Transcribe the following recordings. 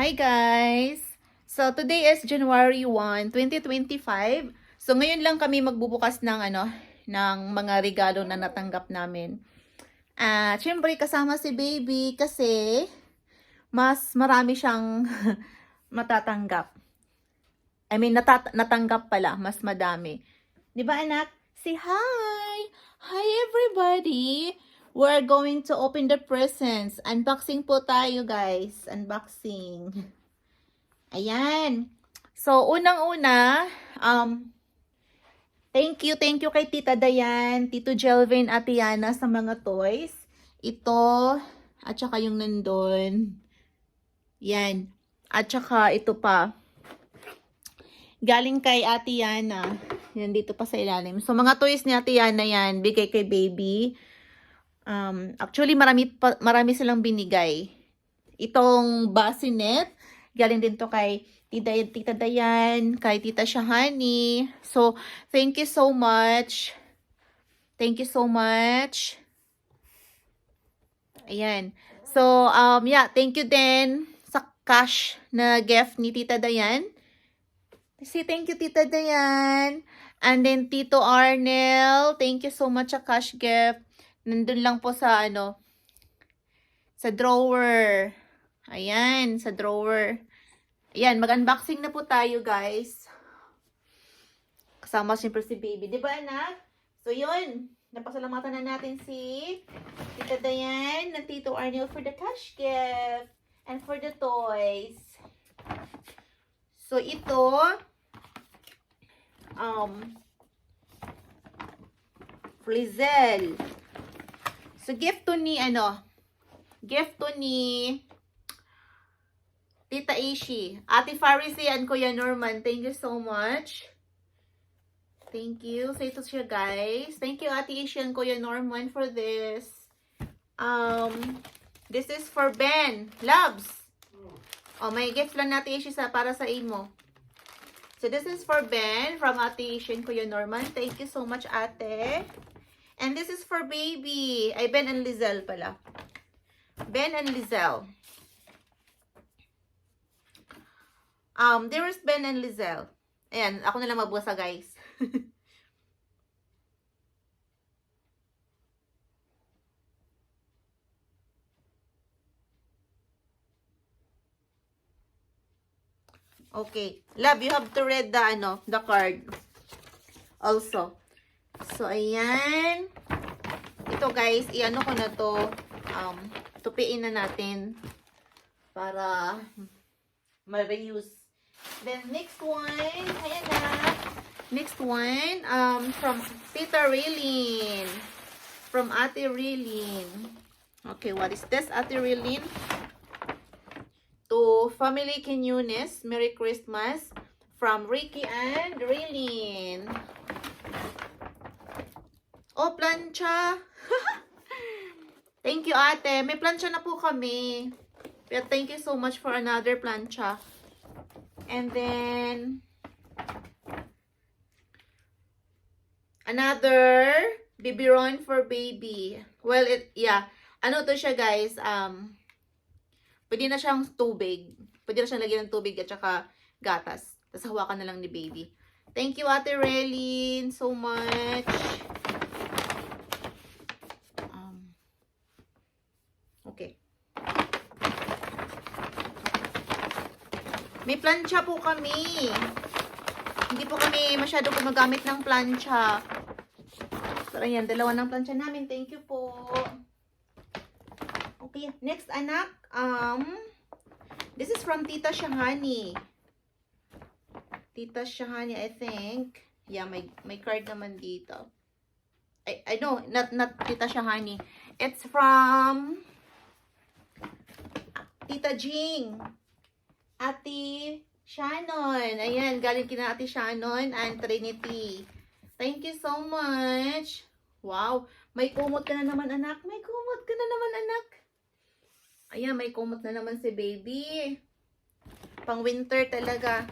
Hi guys! So today is January 1, 2025. So ngayon lang kami magbubukas ng ng mga regalo na natanggap namin. At syempre kasama si baby kasi mas marami siyang matatanggap. Natanggap pala, mas madami. 'Di ba anak? Say hi! Hi everybody! We're going to open the presents. Unboxing po tayo guys. Unboxing. Ayan. So, unang-una, thank you kay Tita Dayan, Tito Jelvin at Tiana sa mga toys. Ito, at saka yung nandun. Yan. At saka ito pa. Galing kay Ate Yana. Yan, dito pa sa ilalim. So, mga toys ni Ate Yana yan, bigay kay baby. Actually, marami silang binigay. Itong bassinet, galing din to kay Tita Dayan, kay Tita Shahani. So, thank you so much. Thank you so much. Ayan. So, yeah, thank you din sa cash na gift ni Tita Dayan. Say thank you, Tita Dayan. And then, Tito Arnel, thank you so much sa cash gift. Nandun lang po sa sa drawer. Ayan, sa drawer. Ayan, mag-unboxing na po tayo, guys. Kasama siyempre si baby. Di ba, anak? So, yun. Napasalamatan na natin si Tita Dayan and Tito Arnel for the cash gift and for the toys. So, ito, Frizzle. So, gift to ni Tita Ishi, Ate Farisi and Kuya Norman. Thank you so much. Thank you. So, ito siya, guys. Thank you, Ate Ishi and Kuya Norman for this. This is for Ben. Loves. Oh, may gift lang na Ate Ishi para sa imo. So, this is for Ben from Ate Ishi and Kuya Norman. Thank you so much, Ate. And this is for baby. Ay, Ben and Lizelle pala. Ben and Lizelle. There is Ben and Lizelle. Ayan, ako na lang magbasa, guys. Okay. Love, you have to read the card. Also. So, ayan. Ito, guys, i-ano ko na to. Tupiin na natin para ma-reuse. Then, next one, ayan na. Next one, from Tita Rilin. From Ate Rilin. Okay, what is this, Ate Rilin? To Family Quiñones, Merry Christmas. From Ricky and Rilin. Oh, plancha. Thank you, ate. May plancha na po kami. But thank you so much for another plancha. And then, another biberon for baby. Well, yeah. Ano to siya, guys? Pwede na siyang tubig. Pwede na siyang lagyan ng tubig at saka gatas. Tapos hawakan na lang ni baby. Thank you, Ate Relin, so much. Okay. May plancha po kami. Hindi po kami masyado gumagamit ng plancha. So, ayan, dalawa ng plancha namin. Thank you po. Okay, next, anak. This is from Tita Shahani. Tita Shahani, I think. Yeah, may card naman dito. I know, not Tita Shahani. It's from Tita Jing. Ate Shannon. Ayan, galing kina Ate Shannon and Trinity. Thank you so much. Wow, may kumot ka na naman, anak. May kumot ka na naman, anak. Ayan, may kumot na naman si baby. Pang winter talaga.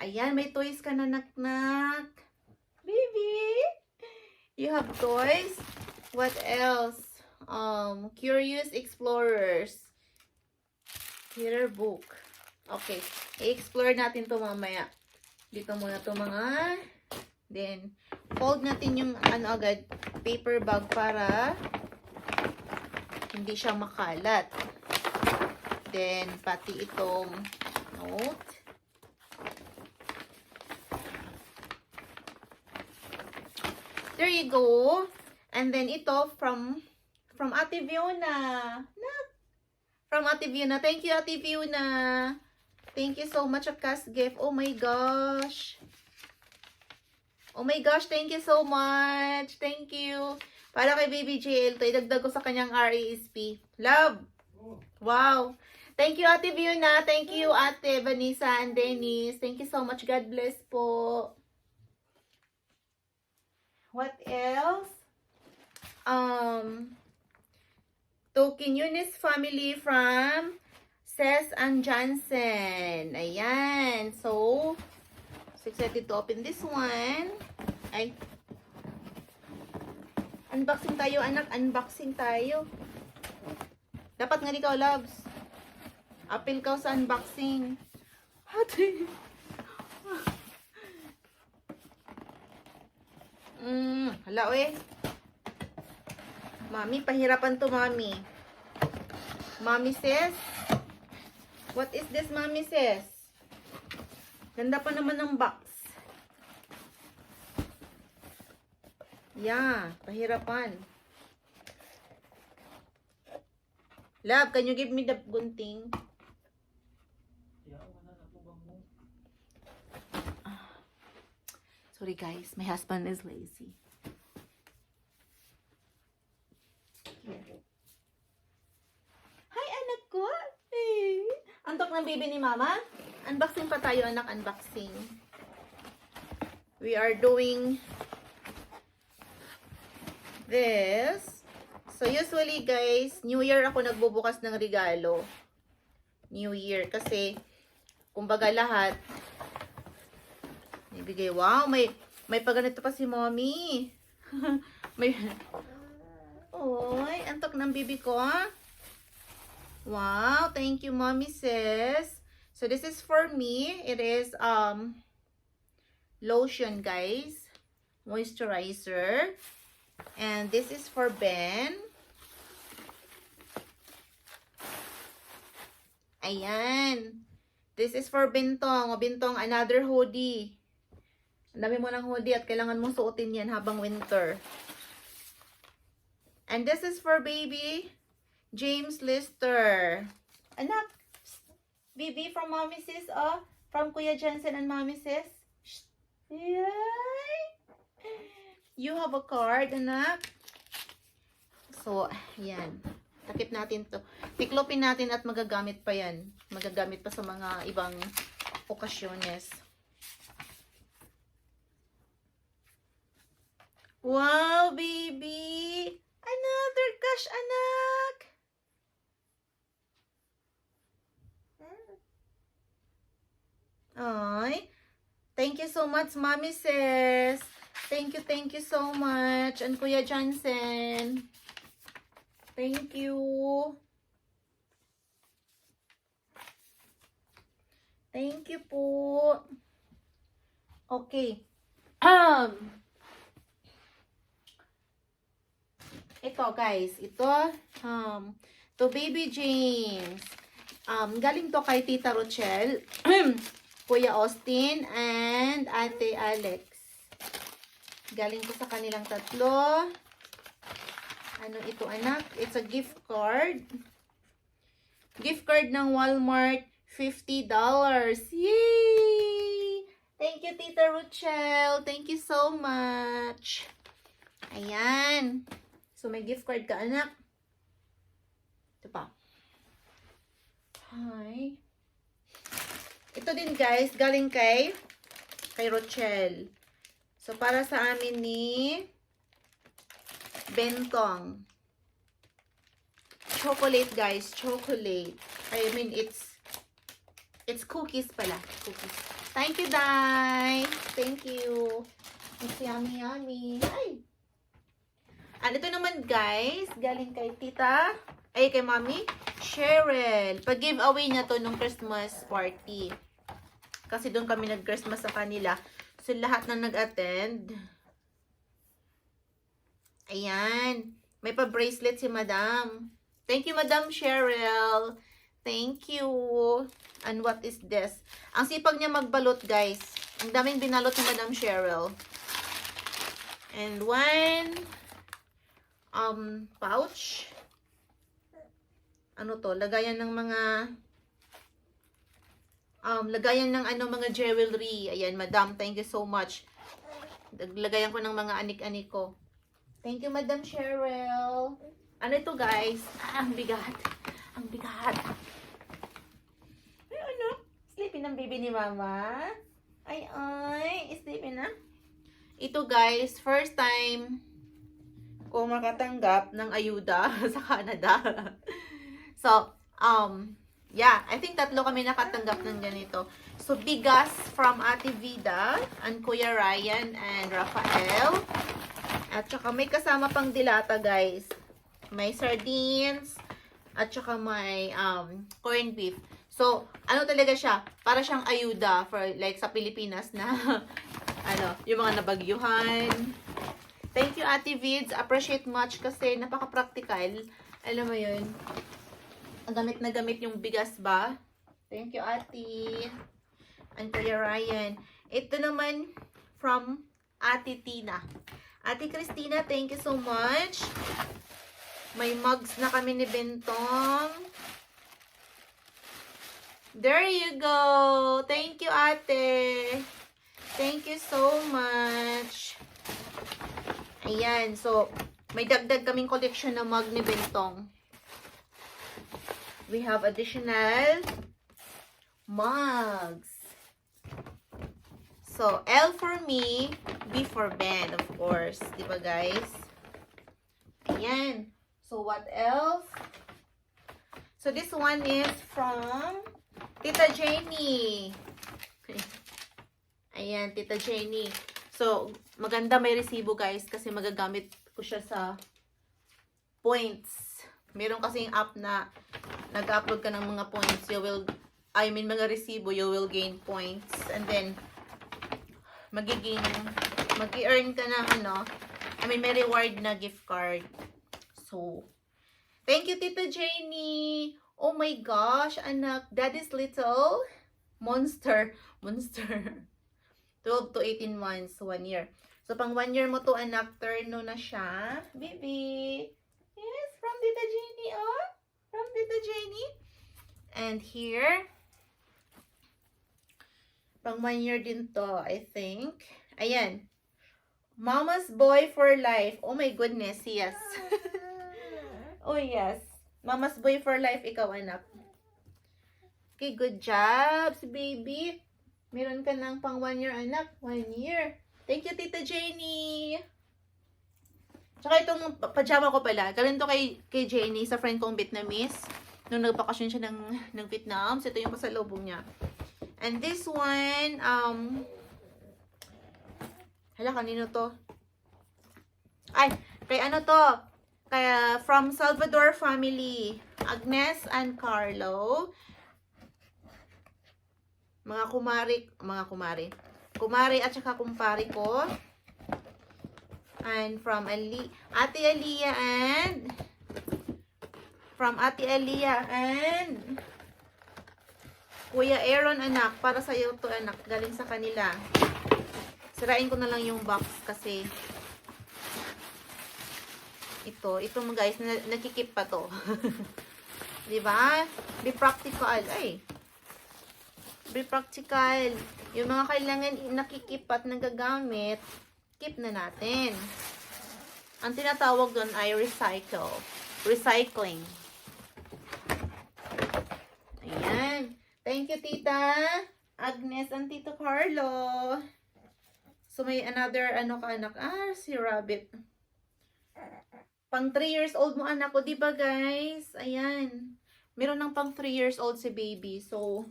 Ayan, may toys ka na, nak. Baby, you have toys? What else? Curious Explorers. Theater book. Okay. I-explore natin to mamaya. Dito muna to mga. Then, fold natin yung ano agad, paper bag para hindi siya makalat. Then, pati itong note. There you go. And then ito from Ate Fiona. From Ate Fiona. Thank you, Ate Fiona. Thank you so much of cash gift. Oh my gosh. Oh my gosh, thank you so much. Thank you. Para kay Baby JL to, idagdag ko sa kanyang RASP. Love. Wow. Thank you, Ate Fiona. Thank you, Ate Vanessa and Dennis. Thank you so much. God bless po. What else? Token Eunice family from Cess and Johnson. Ayan. So excited to open this one. Ay. Unboxing tayo, anak. Unboxing tayo. Dapat nga ikaw, loves. Apil ka sa unboxing. Hati. Hala, eh. Mami, pahirapan to, mami. Mami says, what is this, Mami says? Ganda pa naman ng box. Yeah, pahirapan. Love, can you give me the gunting? Sorry guys, my husband is lazy. Hi, anak ko. Hey. Antok ng baby ni mama? Unboxing pa tayo, anak. Unboxing. We are doing this. So, usually, guys, New Year ako nagbubukas ng regalo. New Year. Kasi, kumbaga lahat, ibigay. Wow, may paganito pa si mommy. May, oy, antok ng baby ko. Wow, thank you, mommy says. So, this is for me. It is, lotion, guys. Moisturizer. And this is for Ben. Ayan. This is for Bintong. O, Bintong, another hoodie. Ang dami mo ng hoodie at kailangan mong suotin yan habang winter. And this is for baby James Lister. Anak, baby from mommy sis, oh. From Kuya Jensen and mommy sis. Yay! You have a card, anak. So, yan. Takip natin to. Tiklopin natin at magagamit pa yan. Magagamit pa sa mga ibang okasyones. Wow, baby! Another cash, anak! Ay, thank you so much, mommy sis. Thank you so much. And Kuya Johnson. Thank you. Thank you po. Okay. Ito guys, ito to Baby James. Galing to kay Tita Rochelle, Kuya Austin, and Ate Alex. Galing to sa kanilang tatlo. Ano ito, anak? It's a gift card. Gift card ng Walmart, $50. Yay! Thank you, Tita Rochelle. Thank you so much. Ayan. So, may gift card ka, anak. Ito pa. Hi. Ito din, guys, galing kay Rochelle. So, para sa amin ni Bentong. Chocolate, guys. Chocolate. I mean, it's cookies pala. Cookies. Thank you, Dai. Thank you. It's yummy, yummy. Ay! And ito naman, guys, galing kay Tita Ay, kay Mami Cheryl. Pag-giveaway niya to nung Christmas party. Kasi doon kami nag-Christmas sa kanila. So, lahat na nag-attend. Ayan. May pa-bracelet si Madam. Thank you, Madam Cheryl. Thank you. And what is this? Ang sipag niya magbalot, guys. Ang daming binalot ni Madam Cheryl. And one pouch. Ano to? Lagayan ng mga lagayan ng mga jewelry. Ayan, Madam. Thank you so much. Lagayan ko ng mga anik-anik ko. Thank you, Madam Cheryl. Ano ito, guys? Ang bigat. Ang bigat. Ay, ano? Sleepy ng baby ni Mama. Ay, sleepy na. Ito, guys, first time ko makatanggap ng ayuda sa Canada. So, yeah, I think 3 kami nakatanggap ng ganito. So, bigas from Ate Vida and Kuya Ryan and Rafael. At saka may kasama pang dilata, guys. May sardines. At saka may corned beef. So, ano talaga siya? Para siyang ayuda for like sa Pilipinas na yung mga nabagyuhan. Thank you, Ate Vids. Appreciate much kasi napaka-practical. Alam mo yun. Ang gamit na gamit yung bigas ba? Thank you, Ate. And Kuya Ryan. Ito naman from Ate Tina. Ate Christina, thank you so much. May mugs na kami ni Bentong. There you go. Thank you, Ate. Thank you so much. Ayan. So, may dagdag kaming collection na mug ni Bentong. We have additional mugs. So, L for me, B for Ben, of course. Diba, guys? Ayan. So, what else? So, this one is from Tita Jenny. Ayan, Tita Jenny. So, maganda may resibo, guys, kasi magagamit ko siya sa points. Meron kasing app na nag-upload ka ng mga points. Mga resibo, you will gain points. And then, mag-i-earn ka ng may reward na gift card. So, thank you, Tita Jenny. Oh my gosh, anak, Daddy's little monster. 12 to 18 months, 1 year. So, pang 1 year mo to, anak, terno na siya. Baby. Yes, from Tita Jenny, oh. From Tita Jenny. And here, pang 1 year din to, I think. Ayan. Mama's boy for life. Oh my goodness, yes. Oh yes. Mama's boy for life, ikaw, anak. Okay, good job, baby. Meron ka ng pang 1 year, anak. 1 year. Thank you, Tita Jenny. Tsaka itong pajama ko pala. Galing to kay Jenny, sa friend kong Vietnamese. Nung nagbakasyon siya ng Vietnam. So, ito yung pasalubong niya. And this one, hala, kanino to? Ay, kay ano to? Kaya, from Salvador family. Agnes and Carlo. Kumari at saka kumpari ko. And from Ate Aliyah and Kuya Aaron, anak. Para sa'yo to, anak. Galing sa kanila. Sirain ko na lang yung box kasi ito mo, guys, nakikip pa to. Diba? Be practical. Ay. Be practical. Yung mga kailangan nakikip at nagagamit, keep na natin. Ang tinatawag doon ay recycling. Ayan. Thank you, Tita Agnes and Tito Carlo. So, may another, anak? Si Rabbit. Pang 3 years old mo, anak ko, diba, guys? Ayan. Meron ng pang 3 years old si baby. So,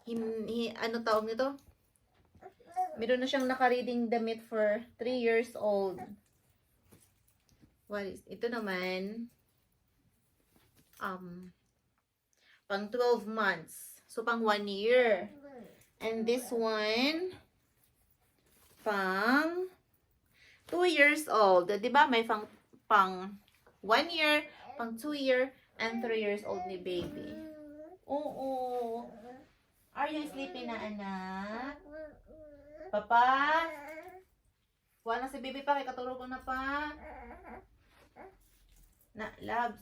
ano tawag nito? Meron na siyang naka-reading damit for 3 years old. ito naman, pang 12 months. So, pang 1 year. And this one, pang 2 years old. Diba? May pang 1 year, pang 2 year, and 3 years old ni baby. Oo. Are you sleeping na, anak? Papa? Wala na si baby pa, kay katulog ko na pa. Na, labs.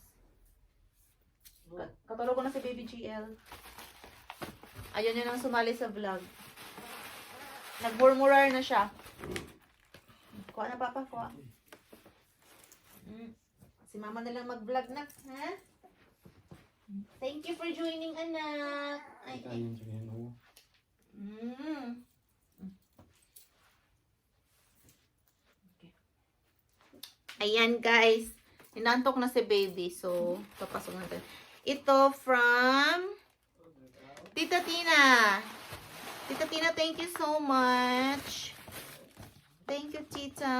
Katulog ko na si baby GL. Ayun yun ang sumali sa vlog. Nagmurmurar na siya. Kuha na papa, kuha. Si mama na lang mag-vlog na, ha? Thank you for joining, anak. Ay. Okay. Ayan, guys. Inantok na si baby. So, papasok natin. Ito from Tita Tina. Tita Tina, thank you so much. Thank you, Tita.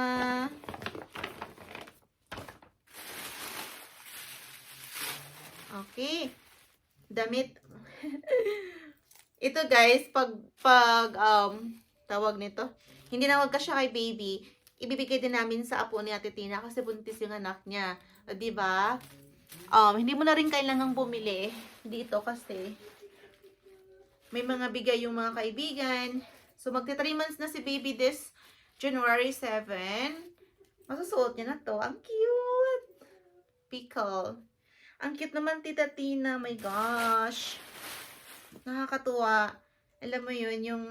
Okay. Damit. Ito, guys, tawag nito, hindi na magkasya kay baby, ibibigay din namin sa apo ni Ate Tina kasi buntis yung anak niya. Diba? Hindi mo na rin kailangang bumili dito kasi may mga bigay yung mga kaibigan. So, magti 3 months na si baby this January 7. Masusuot niya na to. Ang cute! Pickle. Ang cute naman, Tita Tina. My gosh. Nakakatuwa. Alam mo yun, yung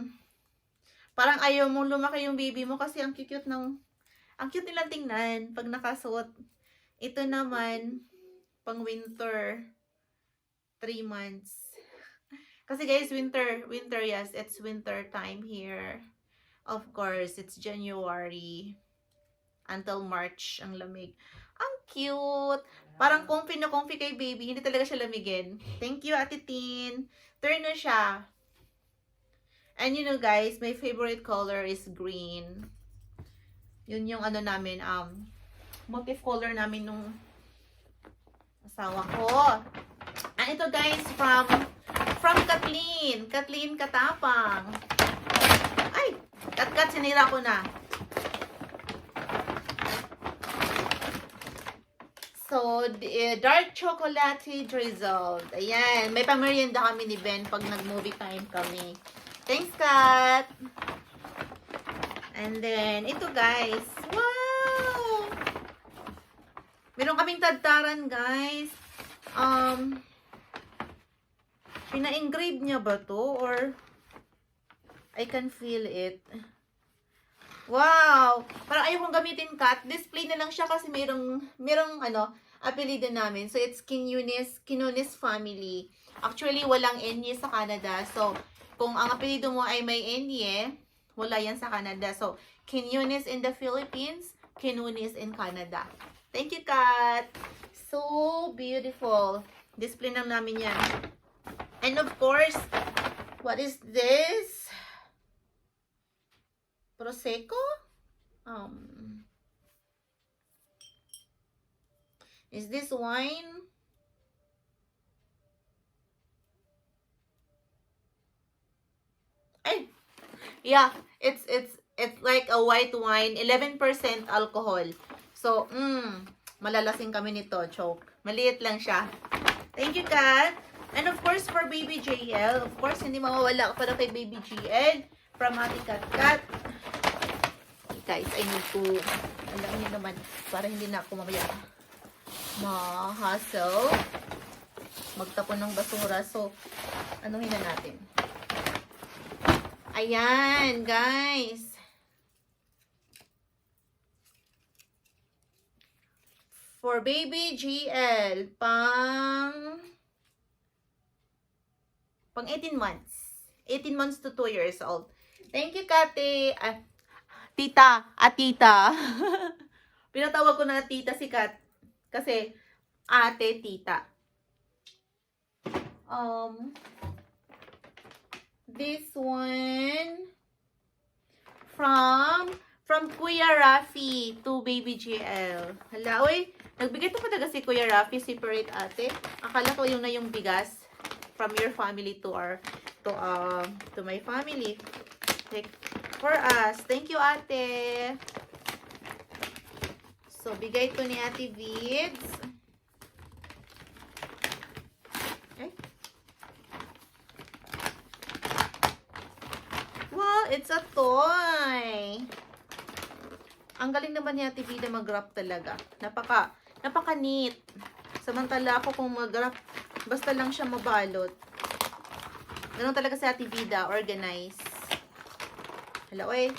parang ayaw mong lumaki yung baby mo kasi ang cute nilang tingnan pag nakasuot. Ito naman, pang winter. 3 months. Kasi guys, winter, yes, it's winter time here. Of course, it's January until March ang lamig. Ang cute! Parang comfy na comfy kay baby. Hindi talaga siya lamigin. Thank you, Ate Tin. Turn na siya. And you know guys, my favorite color is green. Yun yung ano namin, motif color namin nung asawa ko. And ito guys, from Kathleen. Kathleen Katapang. Ay! Kat, sinira ko na. So, dark chocolate drizzled. Ayan. May pamerienda kami ni Ben pag nag-movie time kami. Thanks, Kat! And then, ito guys. Wow! Meron kaming tadtaran, guys. Pina-engrave niya ba to? Or, I can feel it. Wow! Parang ayaw kong gamitin, Kat. Display na lang siya kasi merong apelido namin. So, it's Quinones family. Actually, walang Enye sa Canada. So, kung ang apelido mo ay may Enye, wala yan sa Canada. So, Quinones in the Philippines, Quinones in Canada. Thank you, Kat! So beautiful. Display na namin yan. And of course, what is this? Prosecco? Is this wine? Ay, yeah, it's like a white wine, 11% alcohol. So, malalasing kami nito, choke. Maliit lang siya. Thank you, Kat. And of course, for baby JL, of course, hindi mawawala para kay baby GL from Ate Kat. Guys, I need to, alam niyo naman, para hindi na ako mamaya ma-hustle, magtapon ng basura. So, anuhin na natin. Ayan, guys. For baby GL, pang 18 months. 18 months to 2 years old. Thank you, Kate. Tita. Tita. Pinatawag ko na tita si Kat. Kasi, ate, tita. This one from From Kuya Rafi to Baby GL. Hala, uy. Nagbigay to pa talaga si Kuya Rafi, separate ate. Akala ko yung na yung bigas from your family to our to my family. Like, for us. Thank you, ate. So, bigay to ni Ate Vids. Okay. Wow, it's a toy. Ang galing naman ni Ate Vida mag-wrap talaga. Napaka neat. Samantala ako kung mag-wrap, basta lang siya mabalot. Ganun talaga si Ate Vida, organize. Hello, eh.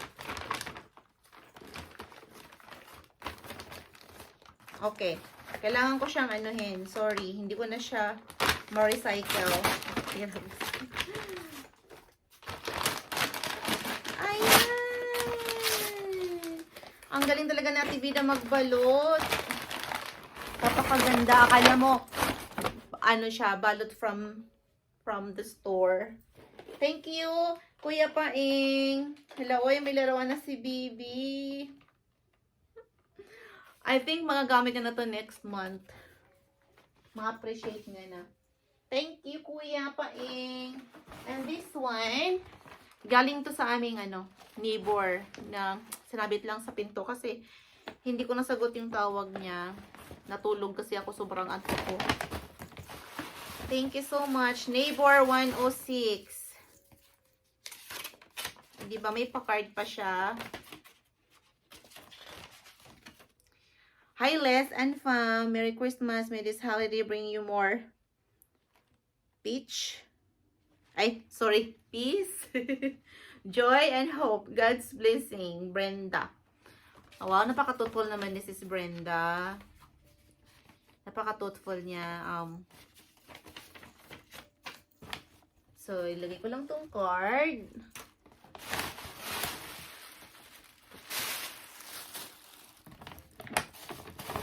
Okay. Kailangan ko siyang anuhin. Sorry, hindi ko na siya ma-recycle. Ang galing talaga na Ate Vida magbalot. Napakaganda. Akala mo, ano siya, balot from the store. Thank you, Kuya Paing. Hello, oy, may larawan na si Bibi. I think magagamit na to next month. Ma-appreciate niya na. Thank you, Kuya Paing. And this one, galing to sa aming neighbor na sinabit lang sa pinto kasi hindi ko nasagot yung tawag niya. Natulog kasi ako, sobrang antok ko. Thank you so much, neighbor 106. Di ba may pa-card pa siya? Hi Les and fam, Merry Christmas. May this holiday bring you more peace, joy and hope. God's blessing. Brenda. Oh, wow, napaka-thoughtful naman ni Sis Brenda. Napaka-thoughtful niya. So, ilagay ko lang tong card.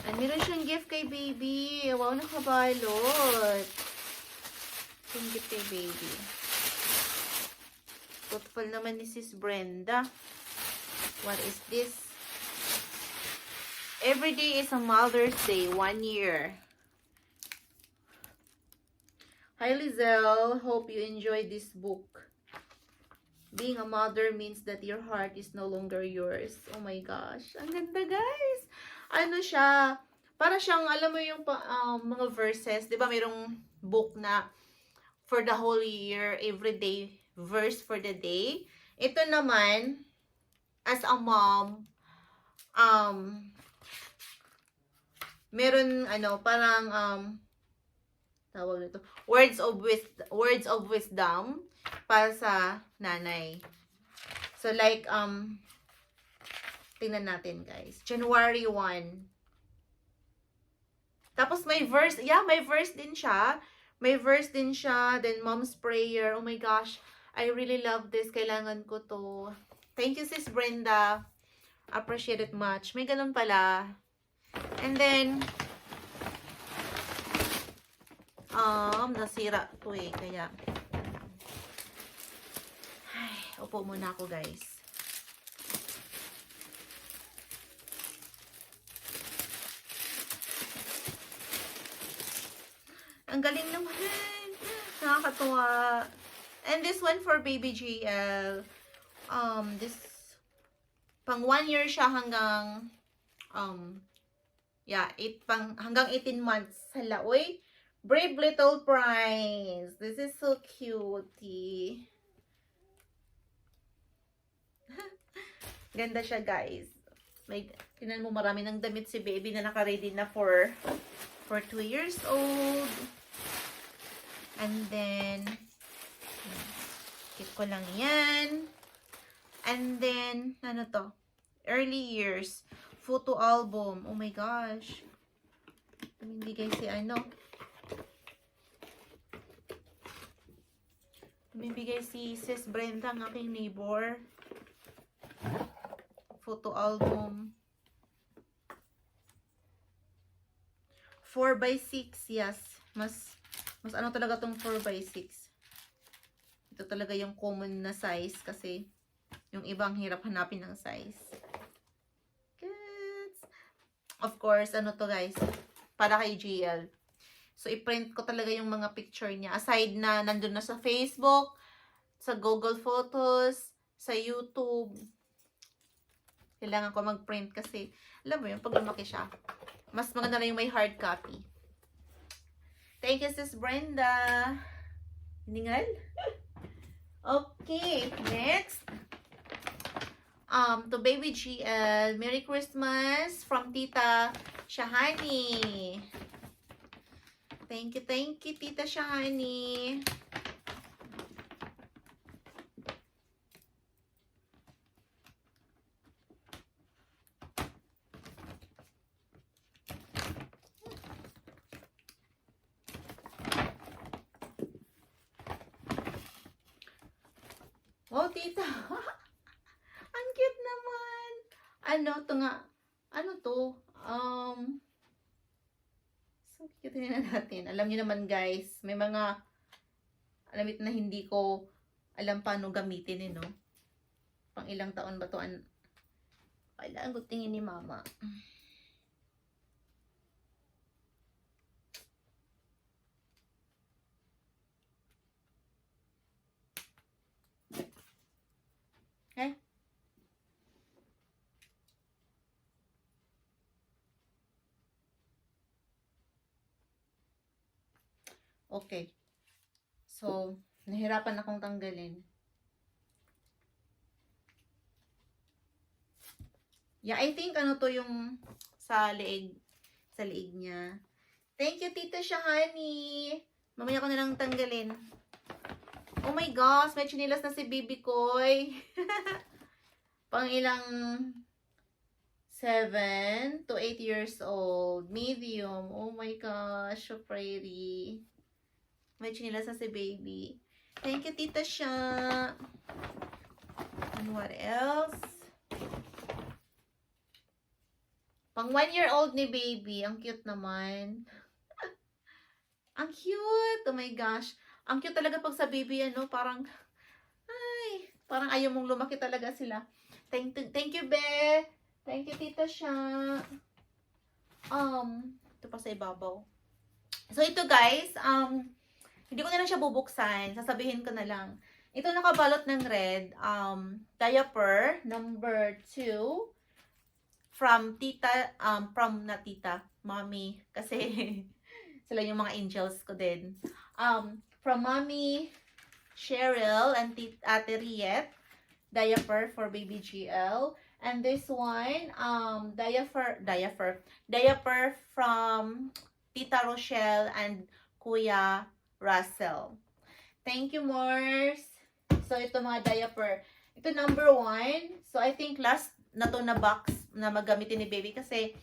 And meron siyang gift kay baby. Wow, nakabalot. Yung gift kay baby. Thoughtful naman ni Sis Brenda. What is this? Every day is a Mother's Day. 1 year. Hi Lizelle. Hope you enjoyed this book. Being a mother means that your heart is no longer yours. Oh my gosh. Ang ganda, guys. Ano siya? Para siyang, alam mo yung mga verses. Diba mayroong book na for the whole year, every day, verse for the day. Ito naman, as a mom, meron, parang, tawag nito, words of wisdom para sa nanay. So, like, tingnan natin, guys. January 1. Tapos, may verse. Yeah, may verse din siya. May verse din siya. Then, mom's prayer. Oh my gosh. I really love this. Kailangan ko to. Thank you, Sis Brenda. Appreciate it much. May ganun pala. And then, nasira to eh. Kaya, ay, upo muna ako, guys. Ang galing naman. Nakakatuwa. And this one for Baby GL. This, pang 1 year siya hanggang, hanggang 18 months. Hala, uy. Brave Little Prize. This is so cutie. Ganda siya, guys. Tinan mo, marami ng damit si baby na naka-ready na for 2 years old. And then, keep ko lang yan. And then, ano to? Early years. Photo album. Oh my gosh. Bigay si bibigay si Sis Brenda, ang aking neighbor. Photo album. 4x6, yes. Mas ano talaga tong 4x6. Ito talaga yung common na size kasi yung ibang hirap hanapin ng size. of course, ano to guys, para kay GL. So, i-print ko talaga yung mga picture niya. Aside na nandun na sa Facebook, sa Google Photos, sa YouTube. Kailangan ko mag-print kasi, alam mo yun, pag lumaki siya, mas maganda na yung may hard copy. Thank you, Sis Brenda. Hiningal? Okay, next. To Baby GL, Merry Christmas from Tita Shahani. Thank you, Tita Shahani. Oh, Tita. Ang cute naman. Ano to nga? Ano to? So cute na natin. Alam niyo naman guys, may mga alamit na hindi ko alam paano gamitin no? Pang ilang taon ba to? Kailangan ko tingin ni Mama. Okay? Okay. So, nahirapan akong tanggalin. Yeah, I think ano to yung sa liig niya. Thank you, Tita Shahani. Mamaya ko na lang tanggalin. Oh my gosh, may chinilas na si Baby Koy. Pang ilang 7 to 8 years old. Medium. Oh my gosh, so pretty. May chinilas na si Baby. Thank you, Tita Sha. And what else? Pang 1-year-old ni Baby. Ang cute naman. Ang cute. Oh my gosh. Ang cute talaga pag sa Baby, ano, parang, ay, parang ayaw mong lumaki talaga sila. Thank you, Be. Thank you, Tita Sha. Ito pa sa ibabaw. So, ito guys, hindi ko na lang siya bubuksan. Sasabihin ko na lang. Ito nakabalot ng red. Diaper number 2 from Tita, na Tita, Mommy. Kasi sila yung mga angels ko din. From Mommy Cheryl and Ate Riet. Diaper for Baby GL. And this one, diaper from Tita Rochelle and Kuya Russell. Thank you, Mors. So, ito mga diaper. Ito number 1. So, I think last na to na box na magamitin ni Baby kasi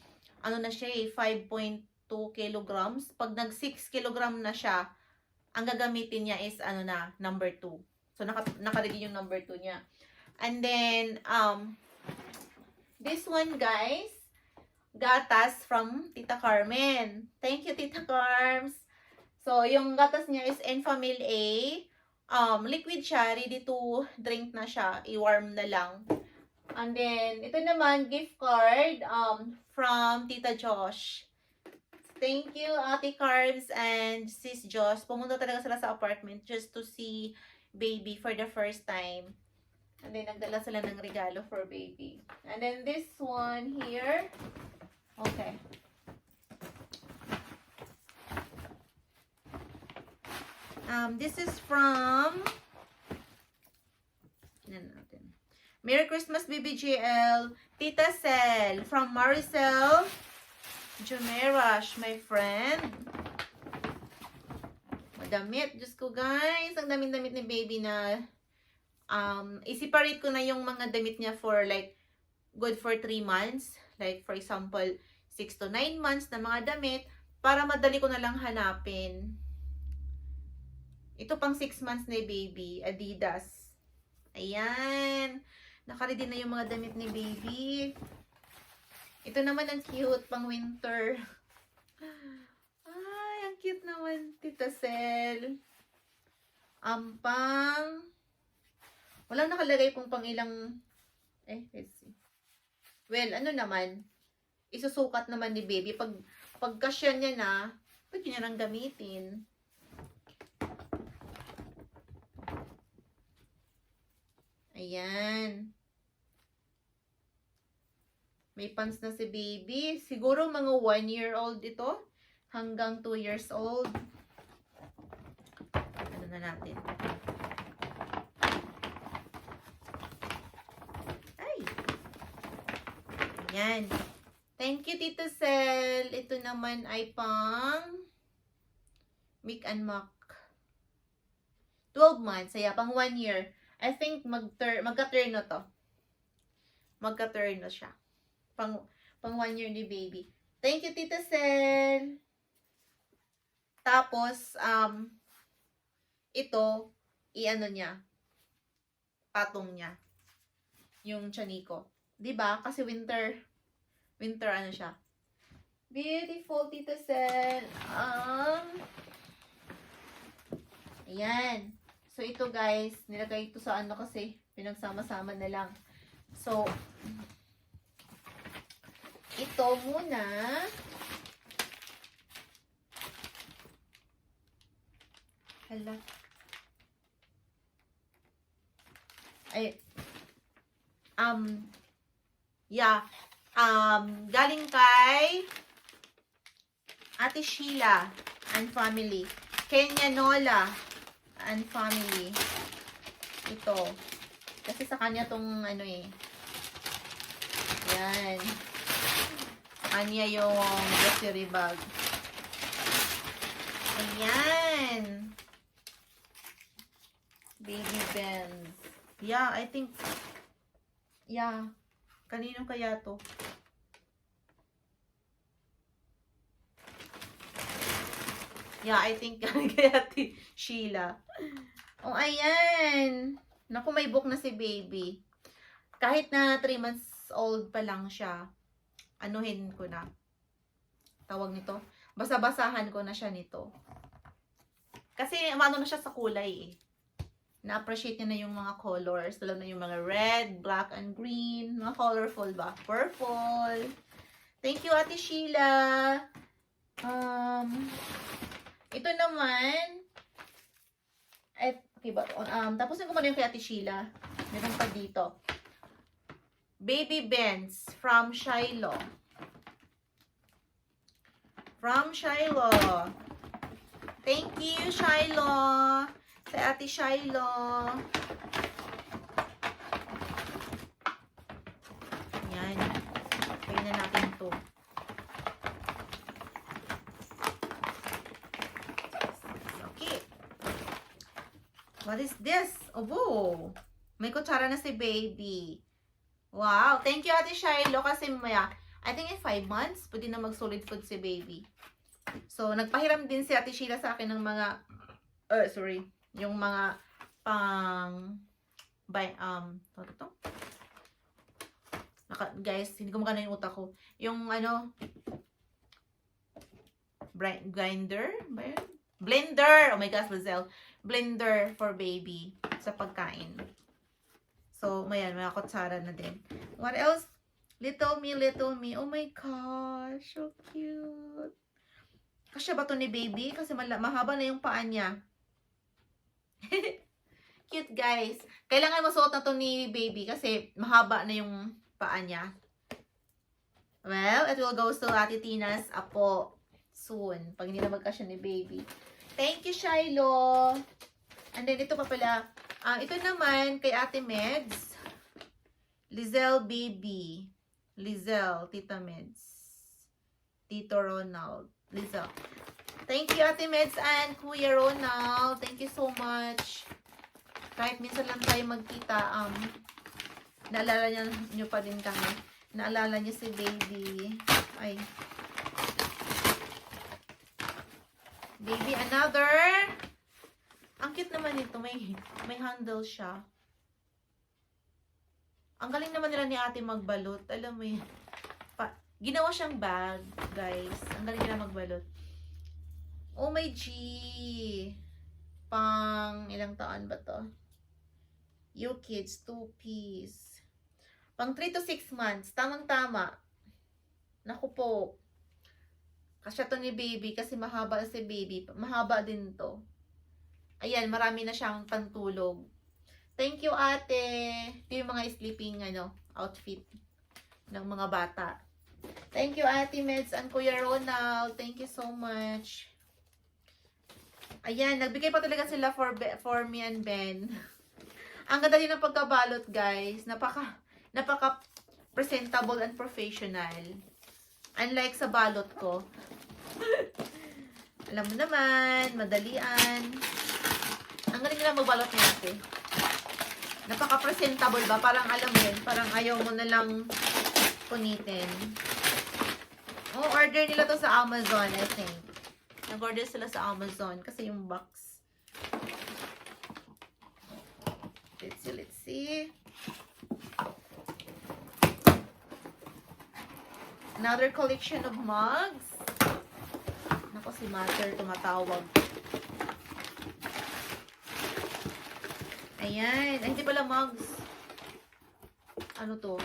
ano na siya 5.2 kilograms. Pag nag 6 kilogram na siya, ang gagamitin niya is ano na, number 2. So, naka-ready yung number 2 niya. And then, this one, guys, gatas from Tita Carmen. Thank you, Tita Carms. So, yung gatas niya is Enfamil A. Liquid siya, ready to drink na siya. I-warm na lang. And then, ito naman, gift card from Tita Josh. Thank you, Ate Carms and Sis Josh. Pumunta talaga sila sa apartment just to see Baby for the first time. And then, nagdala sila ng regalo for Baby. And then, this one here. Okay. This is from Merry Christmas, BBGL. Tita Cel. From Maricel Jumerash, my friend. Madamit. Diyos ko, guys. Ang damit-damit ni Baby na i-separate ko na yung mga damit niya for like good for 3 months. Like for example, 6 to 9 months na mga damit para madali ko na lang hanapin. Ito pang 6 months na Baby, Adidas. Ayan. Nakaready na yung mga damit ni Baby. Ito naman ang cute pang winter. Ay, ang cute naman, Tita Cel. Pang walang nakalagay kung pang ilang let's see. Well, ano naman? isusukat naman ni baby. Pag kasya niya na, pwede niya nang gamitin. Ayan. May pants na si baby. Siguro mga 1-year-old ito. Hanggang 2 years old. Ano na natin? Ay! Ayan. Thank you, Tito Sel. Ito naman ay pang Mick and Mac. 12 months. Kaya pang 1 year. I think magka-turn na to. Magka-turn na siya. Pang 1 year ni baby. Thank you, Tito Sel. Tapos, ito, i-ano niya. Patong niya. Yung chaniko. Diba? Kasi winter ano siya. Beautiful, Tito Sel. Ayan. So, ito guys, nilagay ito sa ano kasi pinagsama-sama na lang. So, ito muna. Hala. Ay, yeah. Galing kay Ate Sheila and family. Kenya Nola and family. Ito. Kasi sa kanya tong ano eh. Yan. Sa kanya yung grocery bag. Ayan. Baby Benz. Yeah, I think. Yeah. Kanino kaya to? Yeah, I think kay Ate Sheila. Oh, ayan. Naku, may book na si baby. Kahit na 3 months old pa lang siya, anuhin ko na. Tawag nito. Basa-basahan ko na siya nito. Kasi ano na siya sa kulay eh. Na-appreciate niya na yung mga colors. Lalo na yung mga red, black, and green. Mga colorful ba? Purple. Thank you, Ate Sheila. Ito naman, okay ba? Tapos ko muna yung kay Ate Sheila. Meron pa dito. Baby Benz from Shiloh. From Shiloh. Thank you, Shiloh. Sa Ate Shiloh. Yan. Kaya na natin to. What is this? Oh, may kutsara na si baby. Wow. Thank you, Ate Shiloh. Kasi maya, I think in 5 months, pwede na mag-solid food si baby. So, nagpahiram din si Ate Sheila sa akin ng mga, yung mga pang, guys, hindi ko makana yung utak ko. Yung ano, grinder, ba yun? Blender! Oh my gosh, Bazel. Blender for baby sa pagkain. So, mayan, may kutsara na din. What else? Little me, little me. Oh my gosh, so cute. Kasya ba to ni baby? Kasi mahaba na yung paa niya. Cute, guys. Kailangan masuot na to ni baby kasi mahaba na yung paa niya. Well, it will go to Ate Tina's apo soon. Pag hindi na magkasya ni baby. Thank you, Shiloh. And then, ito pa pala. Ito naman, kay Ate Meds. Lizelle Baby. Lizelle, Tita Meds. Tito Ronald. Lizelle. Thank you, Ate Meds and Kuya Ronald. Thank you so much. Kahit minsan lang tayo magkita, naalala nyo pa din kami. Naalala niyo si baby. Ay. Baby, another. Ang cute naman nito. May handle siya. Ang galing naman nila ni ate magbalot. Alam mo yun. Ginawa siyang bag, guys. Ang galing nila magbalot. Oh my G. Pang ilang taon ba to? You kids, 2 piece. Pang 3 to 6 months. Tamang-tama. Naku po. Kasya to ni baby kasi mahaba si baby. Mahaba din to. Ayan, marami na siyang pantulog. Thank you, ate. Ito yung mga sleeping outfit ng mga bata. Thank you, Ate Meds and Kuya Ronald. Thank you so much. Ayan, nagbigay pa talaga sila for me and Ben. Ang ganda din ng pagkabalot, guys. Napaka presentable and professional. Unlike sa balot ko. Alam mo naman, madalian. Ang galing nila magbalot ni ate. Napaka-presentable ba? Parang alam mo yun, parang ayaw mo na lang punitin. Oh, order nila to sa Amazon, I think. Nag-order sila sa Amazon kasi yung box. Let's see. Another collection of mugs. Nako, si Mother tumatawag. Ayan. Ay, hindi pala mugs. Ano to?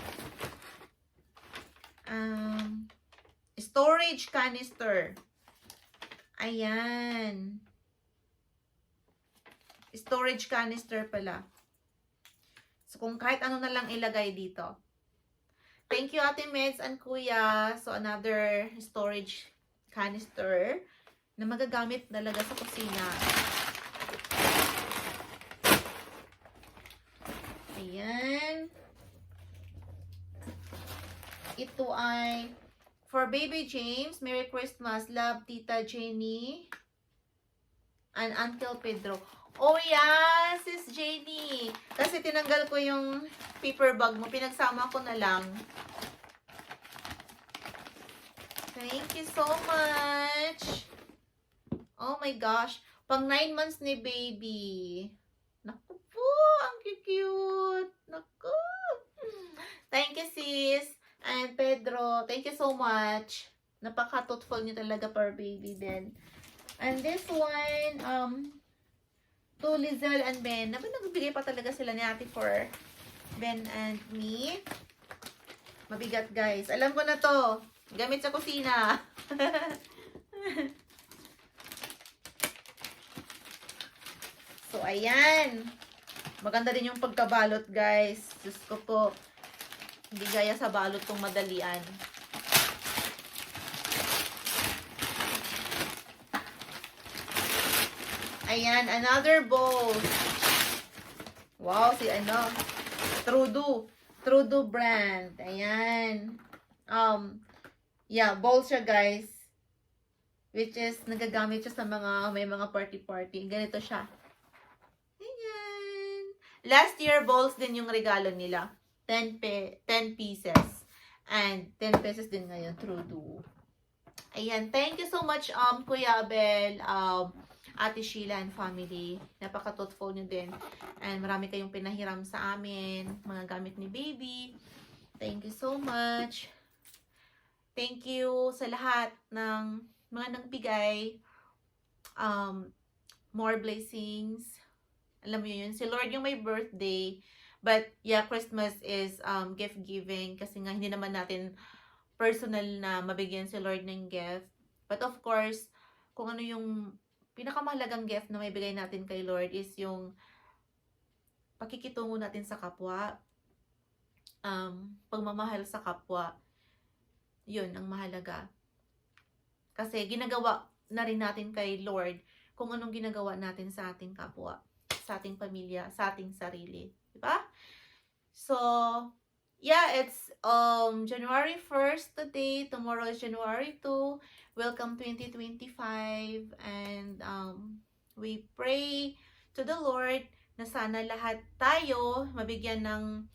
Storage canister. Ayan. Storage canister pala. So, kung kahit ano na lang ilagay dito. Thank you, Ate Meds and Kuya. So, another storage canister na magagamit talaga sa kusina. Ayan. Ito ay for Baby James. Merry Christmas. Love, Tita Jenny and Uncle Pedro. Oh, yeah, Sis Jenny. Kasi tinanggal ko yung paper bag mo. Pinagsama ko na lang. Thank you so much. Oh my gosh. Pang 9 months ni baby. Naku po, ang cute. Naku. Thank you, sis. And Pedro, thank you so much. Napaka-thoughtful niyo talaga for baby din. And this one, to Lizelle and Ben. Nagbigay pa talaga sila ni ate for Ben and me. Mabigat, guys. Alam ko na to. Gamit sa kusina. So, ayan. Maganda din yung pagkabalot, guys. Diyos ko po. Hindi gaya sa balot kong madalian. Ayan, another bowl. Wow, si Trudeau brand. Ayan. Yeah, bowl siya, guys. Which is, nagagamit siya sa may mga party-party. Ganito siya. Ayan. Last year, bowls din yung regalo nila. 10 pieces. And 10 pesos din ngayon, Trudeau. Ayan. Thank you so much, Kuya Abel, Ate Sheila and family. Napaka-thoughtful nyo din. And marami kayong pinahiram sa amin. Mga gamit ni baby. Thank you so much. Thank you sa lahat ng mga nagbigay. More blessings. Alam mo yun, si Lord yung may birthday. But yeah, Christmas is gift giving. Kasi nga hindi naman natin personal na mabigyan si Lord ng gift. But of course, kung ano yung pinakamahalagang gift na may bigay natin kay Lord is yung pakikitungo natin sa kapwa. Pagmamahal sa kapwa. Yun ang mahalaga. Kasi ginagawa na rin natin kay Lord kung anong ginagawa natin sa ating kapwa, sa ating pamilya, sa ating sarili. Diba? So, yeah, it's January 1st today. Tomorrow is January 2. Welcome 2025. And we pray to the Lord na sana lahat tayo mabigyan ng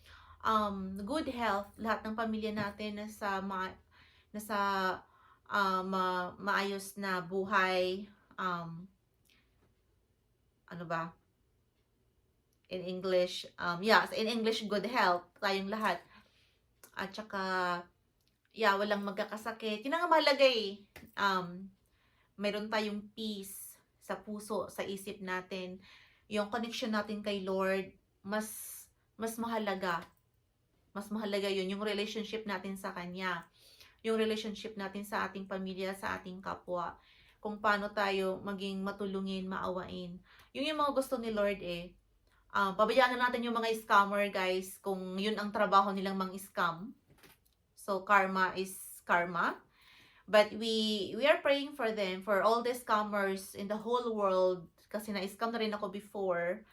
good health. Lahat ng pamilya natin nasa maayos na buhay. Ano ba? In English, in English, good health. Tayong lahat. At saka, walang magkakasakit. Yun ang mahalaga eh. Meron tayong peace sa puso, sa isip natin. Yung connection natin kay Lord, mas mahalaga. Mas mahalaga yun, yung relationship natin sa Kanya. yung relationship natin sa ating pamilya, sa ating kapwa. Kung paano tayo maging matulungin, maawain. Yung mga gusto ni Lord eh. Pabayaan na natin yung mga scammer, guys, kung yun ang trabaho nilang mang-scam. So, karma is karma. But we are praying for them, for all the scammers in the whole world. Kasi na-scam na rin ako before.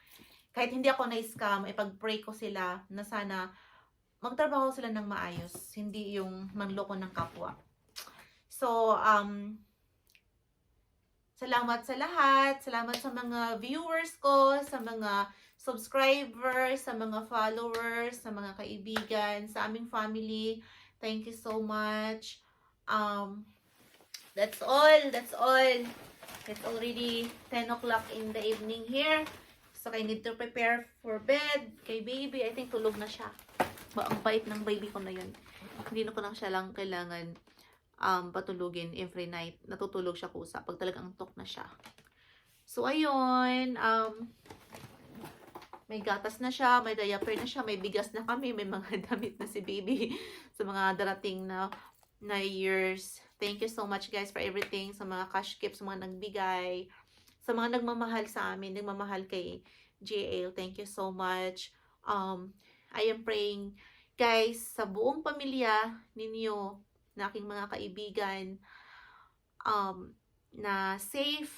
Kahit hindi ako na-scam, ipag-pray ko sila na sana magtrabaho sila ng maayos. Hindi yung manloko ng kapwa. So, salamat sa lahat. Salamat sa mga viewers ko, sa mga subscribers, sa mga followers, sa mga kaibigan, sa aming family. Thank you so much. That's all. That's all. It's already 10 o'clock in the evening here. So, I need to prepare for bed. Kay baby, I think tulog na siya. Ang bait ng baby ko na yun. Hindi na ko lang siya lang kailangan patulugin every night. Natutulog siya kusa pag talagang antok na siya. So, ayun. May gatas na siya, may diaper na siya, may bigas na kami, may mga damit na si baby sa mga darating na years. Thank you so much, guys, for everything. Sa mga cash gift, sa mga nagbigay, sa mga nagmamahal sa amin, nagmamahal kay JL. Thank you so much. I am praying, guys, sa buong pamilya ninyo, na aking mga kaibigan, na safe,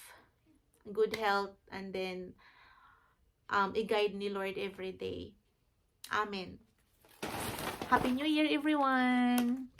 good health, and then i-guide ni Lord every day. Amen. Happy New Year, everyone!